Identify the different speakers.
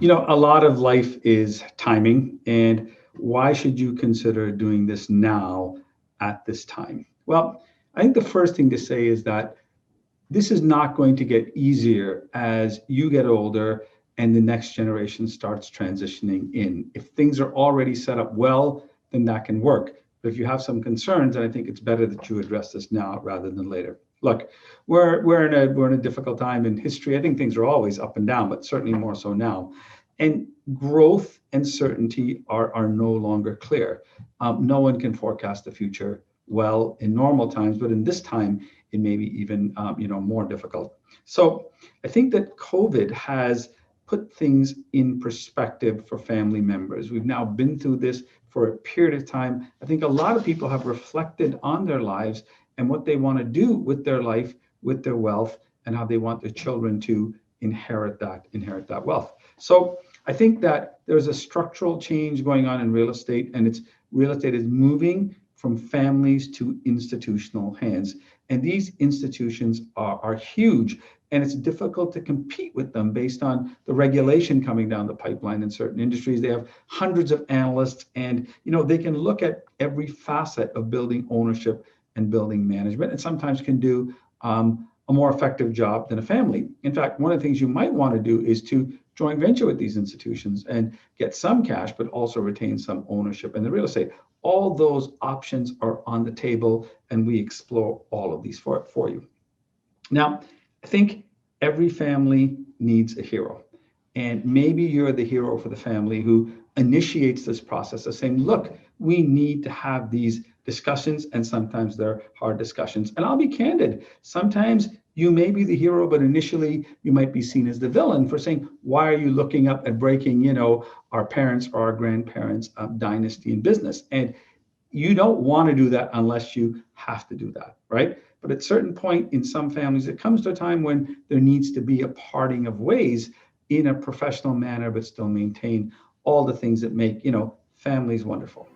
Speaker 1: A lot of life is timing, and why should you consider doing this now at this time? Well, I think the first thing to say is that this is not going to get easier as you get older and the next generation starts transitioning in. If things are already set up well, then that can work. But if you have some concerns, then I think it's better that you address this now rather than later. Look, we're in a difficult time in history. I think things are always up and down, but certainly more so now. And growth and certainty are no longer clear. No one can forecast the future well in normal times, but in this time, it may be even more difficult. So I think that COVID has put things in perspective for family members. We've now been through this for a period of time. I think a lot of people have reflected on their lives and what they want to do with their life, with their wealth, and how they want their children to inherit that wealth. So I think that there's a structural change going on in real estate, and it's real estate is moving from families to institutional hands. And these institutions are huge, and it's difficult to compete with them based on the regulation coming down the pipeline in certain industries. They have hundreds of analysts, and they can look at every facet of building ownership and building management, and sometimes can do a more effective job than a family. In fact, one of the things you might want to do is to joint venture with these institutions and get some cash, but also retain some ownership in the real estate. All those options are on the table, and we explore all of these for you. Now, I think every family needs a hero. And maybe you're the hero for the family who initiates this process of saying, look, we need to have these discussions, and sometimes they're hard discussions. And I'll be candid. Sometimes you may be the hero, but initially you might be seen as the villain for saying, why are you looking up at breaking, our parents or our grandparents' dynasty in business? And you don't want to do that unless you have to do that, right? But at a certain point in some families, it comes to a time when there needs to be a parting of ways in a professional manner, but still maintain all the things that make, families wonderful.